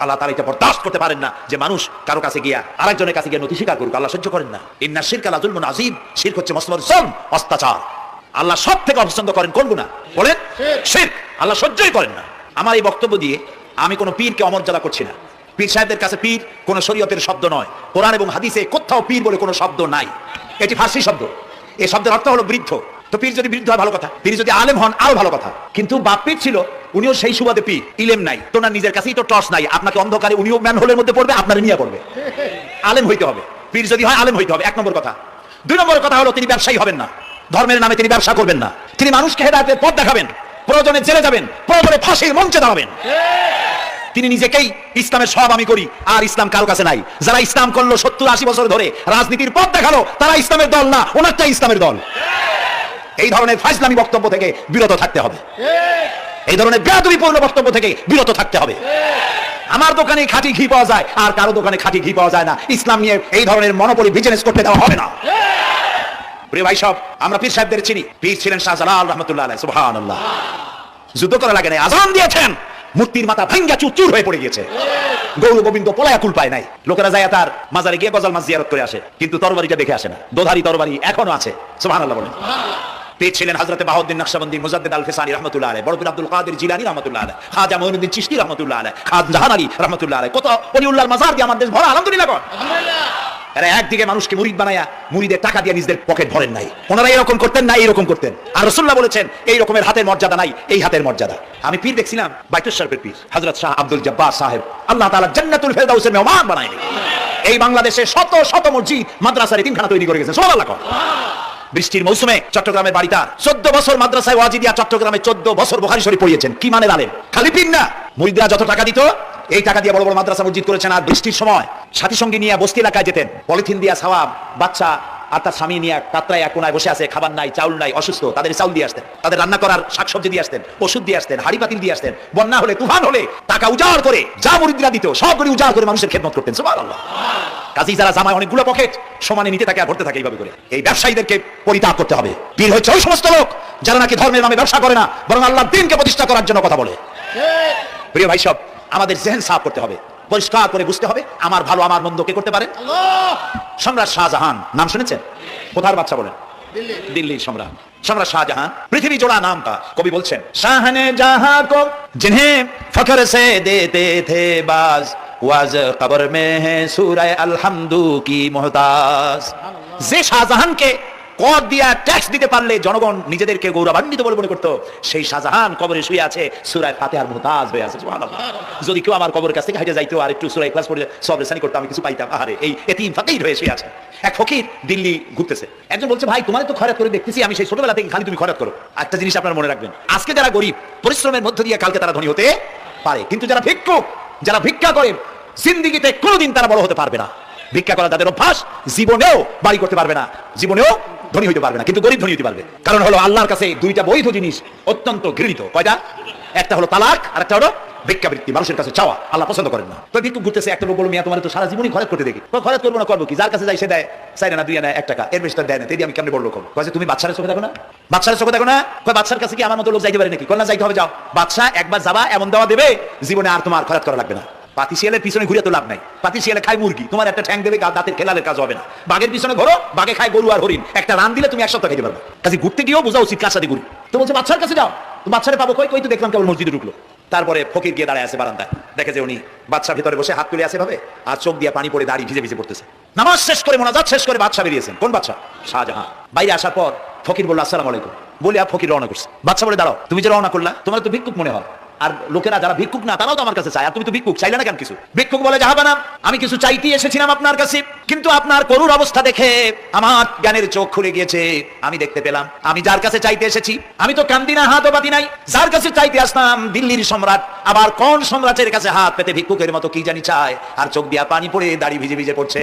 আল্লাহ তাআলা এটা বরদাস্ত করতে পারেন না যে মানুষ কারো কাছে গিয়া আরেকজনের কাছে গিয়ে নতি স্বীকার করুক। আল্লাহ সহ্য করেন না। ইন্না শিরকা লাযুলমুন আযীম, শিরক হচ্ছে মস্ত বড় জুলম, অত্যাচার। আল্লাহ সব থেকে অপছন্দ করেন কোন গুনাহ বলেন? শিরক। আল্লাহ সহ্যই করেন না। আমার এই বক্তব্য দিয়ে আমি কোনো পীরকে অমর্যাদা করছি না। পীর সাহেবদের কাছে পীর কোনো শরীয়তের শব্দ নয়। কোরআন এবং হাদিসে কোথাও পীর বলে কোনো শব্দ নাই। এটি ফার্সি শব্দ। এই শব্দের অর্থ হলো বৃদ্ধ। তো পীর যদি বৃদ্ধ হয় ভালো কথা, পীর যদি আলেম হন আরো ভালো কথা। কিন্তু বাপ পীর ছিল, উনিও সেই সুবাদে পীর, ইলেম নাই, তো না নিজের কাছেই তো টর্চ নাই। আপনাকে অন্ধকারে উনিও ম্যানহোলের মধ্যে পড়বে, আপনারে নিয়ে পড়বে। আলেম হইতে হবে, পীর যদি হয় আলেম হইতে হবে, এক নম্বর কথা। দুই নম্বর কথা হলো তিনি ব্যবসায়ী হবেন না। ধর্মের নামে তিনি ব্যবসা করবেন না। তিনি মানুষকে হেদায়েতের পথ দেখাবেন, প্রয়োজনে জেলে যাবেন, প্রয়োজনে ফাঁসির মঞ্চে দাঁড়াবেন। তিনি নিজেকেই ইসলামের সব আমি করি, আর ইসলাম কারো কাছে নাই। যারা ইসলাম করলো 70-80 বছর ধরে রাজনীতির পথ দেখালো, তারা ইসলামের দল না, ওনারটাই ইসলামের দল। এই ধরনের ফাজলামি বক্তব্য থেকে বিরত থাকতে হবে। এই ধরনের বেয়াদবিপূর্ণ বক্তব্য থেকে বিরত থাকতে হবে। আমার দোকানে খাঁটি ঘি পাওয়া যায়, আর কারো দোকানে খাঁটি ঘি পাওয়া যায় না। ইসলাম নিয়ে এই ধরনের মনোপলি বিজনেস করতে দেওয়া হবে না। প্রিয় ভাই সব, আমরা পীর সাহেবদের চিনি। পীর ছিলেন শাহজালাল রাহমাতুল্লাহ আলাইহি, সুবহানাল্লাহ। যুদ্ধ করা লাগে নাই, আজান দিয়েছেন, মূর্তির মাথা ভাঙ্গা চুরচুর হয়ে পড়ে গিয়েছে। গৌর গোবিন্দ পলায়া কুল পায় নাই। লোকেরা যায় তার মাজারে গিয়ে গজাল মাছ জিয়ারত করে আসে, কিন্তু তরবারিটা দেখে আসে না। দোধারি তরবারি এখনো আছে, সুবহানাল্লাহ বলেন। পীর ছিলেন হযরত বাহাউদ্দিন নকশবন্দি, মুজাদ্দিদ আল ফিসানি রাহমাতুল্লাহ আলাইহি, বড় পীর আব্দুল কাদের জিলানী রাহমাতুল্লাহ আলাইহি, খাজা মুঈনুদ্দিন চিশতি রাহমাতুল্লাহ আলাইহি, খাজা জাহান আলী রাহমাতুল্লাহ আলাইহি। কত ওলিউল্লাহর মাজার দিয়ে আমাদের দেশ ভরা, আলহামদুলিল্লাহ কর। এরা একদিকে মানুষকে মুরিদ বানায়া মুরিদের টাকা দিয়ে নিজেদের পকেট ভরেন নাই। ওনারা এরকম করতেন না, এরকম করতেন। আর রাসূলুল্লাহ বলেছেন এই রকমের হাতের মর্যাদা নাই, এই হাতের মর্যাদা। আমি পীর দেখছিলাম, বাইতুল শরীফের পীর হযরত শাহ আব্দুল জব্বার সাহেব, আল্লাহ তাআলা জান্নাতুল ফেরদাউসের মেহমান বানায় এই বাংলাদেশে শত শত মসজিদ মাদ্রাসার এতিমখানা তৈরি করে গেছেন। সুবহানাল্লাহ। বৃষ্টির মৌসুমে চট্টগ্রামের বাড়িটা 14 বছর মাদ্রাসায় ওয়াজিদিয়া চট্টগ্রামে 14 বছর বুখারী শরীফ পড়িয়েছেন। কি মানের আলেম, খালি পীর না। মুরিদরা যত টাকা দিত এই টাকা দিয়ে বড় বড় মাদ্রাসা মসজিদ করেছেন। আর বৃষ্টির সময় সাথী সঙ্গী নিয়ে বস্তি এলাকায় যেতেন, পলিথিন দিয়া ছাওয়া বাচ্চা আর তার স্বামী নিয়ে কাতরায় এক কোনায় বসে আছে, খাবার নাই, চাউল নাই, অসুস্থ, তাদের চাউল দিয়ে আসতেন, তাদের রান্না করার শাকসবজি দিয়ে আসতেন, ওষুধ দিয়ে আসতেন, হাড়ি পাতিল দিয়ে আসতেন। বন্যা হলে, তুফান হলে টাকা উজাড় করে যা মুরিদরা দিত সবগুলি উজাড় করে মানুষের খেদমত করতেন। সুবহানাল্লাহ। কাজী যারা জামায় অনেকগুলো পকেট সমানে নিতে থাকে আর ভরতে থাকে, এইভাবে করে এই ব্যবসায়ীদেরকে পরিত্যাগ করতে হবে। পীর হচ্ছে ওই সমস্ত লোক যারা নাকি ধর্মের নামে ব্যবসা করে না, বরং আল্লাহর দ্বীনকে প্রতিষ্ঠা করার জন্য কথা বলে। প্রিয় ভাই সব, আমাদের জেহেন সাফ করতে হবে, পরিষ্কার করে বুঝতে হবে আমার ভালো আমার মন্দ কে করতে পারে? আল্লাহ। সম্রাট শাহজাহান নাম শুনেছেন? কোথার বাদশা বলেন? দিল্লির সম্রাট, সম্রাট শাহজাহান। পৃথিবী জোড়া নাম তা। কবি বলছেন শাহনে জাহাं को जिन्हें फख्र से देते थे बाज वाज कब्र में है सूरह अलहम्दु की मोहताज। যে শাহজাহানকে কর দিয়া ট্যাক্স দিতে পারলে জনগণ নিজেদেরকে গৌরবান্বিত বলে মনে করতো, সেই শাহজাহান কবরে শুয়ে আছে, সূরা ফাতিহার মুহতাজ হয়ে আছে। সুবহানাল্লাহ। যদি কেউ আমার কবরের কাছ থেকে হেঁটে যাইতো আর একটু সূরা ইখলাস পড়ে সব রেসানি করতে, আমি কিছু পাইতাম। আরে এই এতিম ফকির হয়ে শুয়ে আছে। এক ফকির দিল্লি ঘুরতেছে, একজন বলছে ভাই তোমার তো খয়রাত করে দেখতেছি আমি সেই ছোটবেলা থেকে, খালি তুমি খয়রাত করো। একটা জিনিস আপনারা মনে রাখবেন, আজকে যারা গরিব পরিশ্রমের মধ্য দিয়ে কালকে তারা ধনী হতে পারে, কিন্তু যারা ভিক্ষুক, যারা ভিক্ষা করে জিন্দেগিতে কোনোদিন তারা বড় হতে পারবে না। ভিক্ষা করা তাদের অভ্যাস, জীবনেও বাড়ি করতে পারবে না, জীবনেও ধনী হইতে পারবে না, কিন্তু গরিব ধনী হতে পারবে। কারণ হলো আল্লাহর কাছে দুইটা বৈধ জিনিস অত্যন্ত ঘৃণিত। কয়টা? একটা হলো তালাক, আর একটা হলো ভিক্ষাবৃত্তি, মানুষের কাছে চাওয়া। আল্লাহ পছন্দ করেন না। তো ভিক্ষুক ঘুরতেছে, একটা লোক বলল মিয়া তোমার তো সারা জীবনই খরচ করতে দেখি। খরচ করবো না, করবো কি? যার কাছে যাই সে দেয়, চাই না 2 আনা 1 টাকা, এর বেশি দেয় না, তেদি আমি কেমনে বড় লোক হবো? কয়েছে তুমি বাচ্চার চোখে দেখো না, বাচ্চার চোখে দেখো না। কয় বাচ্চার কাছে কি আমার মতো লোক যাইতে পারে নাকি? কয় না, যাইতে হবে, যাও। বাচ্চা একবার যাবা, এমন দেওয়া দেবে জীবনে আর তোমার খরচ করা লাগবে না। পাতি শিয়ালের পিছনে ঘুরে তো লাভ নাই। পাতি শিয়ালে খায় মুরগি, তোমার একটা ঠ্যাং দেবে, দাঁতের খেলালের কাজ হবে না। বাঘের পিছনে ঘোরো, বাঘে খায় গরু আর হরিণ, একটা রান দিলে তুমি 1 সপ্তাহ খাইতে পারবে। কাজে ঘুরতে গিয়েও বোঝা উচিত কার সাথে ঘুরি। তো বলছে বাচ্চার কাছে যাও, তো বাচ্চারে পাবো কই? কই তো দেখলাম কেবল মসজিদে ঢুকলো। তারপরে ফকির গিয়ে দাঁড়ায় আছে বারান্দায়, দেখে যে উনি বাদশা ভিতরে বসে হাত তুলে আছে ভাবে, আর চোখ দিয়ে পানি পড়ে দাঁড়িয়ে ভিজে ভিজে পড়তেছে। নামাজ শেষ করে, মোনাজাত শেষ করে বাদশা বেরিয়েছেন। কোন বাদশা? শাহজাহান। বাইরে আসার পর ফকির বলল আসসালামু আলাইকুম, বলে আর ফকির রওনা করছে। বাদশা বলে দাঁড়াও, তুমি যে রওনা করলা তোমার তো ভিক্ষুক মনে হয়, আর লোকেরা যারা ভিক্ষুক না তারাও তো আমার কাছে চায়, আর তুমি তো ভিক্ষুক, চাইলে না কেন কিছু? ভিক্ষুক বলে জাহাবানা, আমি কিছু চাইতে এসেছিলাম আপনার কাছে, কিন্তু আপনার করুণ অবস্থা দেখে আমার জ্ঞানের চোখ খুলে গিয়েছে। আমি দেখতে পেলাম আমি যার কাছে চাইতে এসেছি, আমি তো কান্দি না, হাতও পাতি নাই। যার কাছে চাইতে আসলাম দিল্লির সম্রাট, আবার কোন সম্রাটের কাছে হাত পেতে ভিক্ষুকের মতো কি জানি চায়, আর চোখ দিয়া পানি পড়ে দাড়ি ভিজে ভিজে পড়ছে।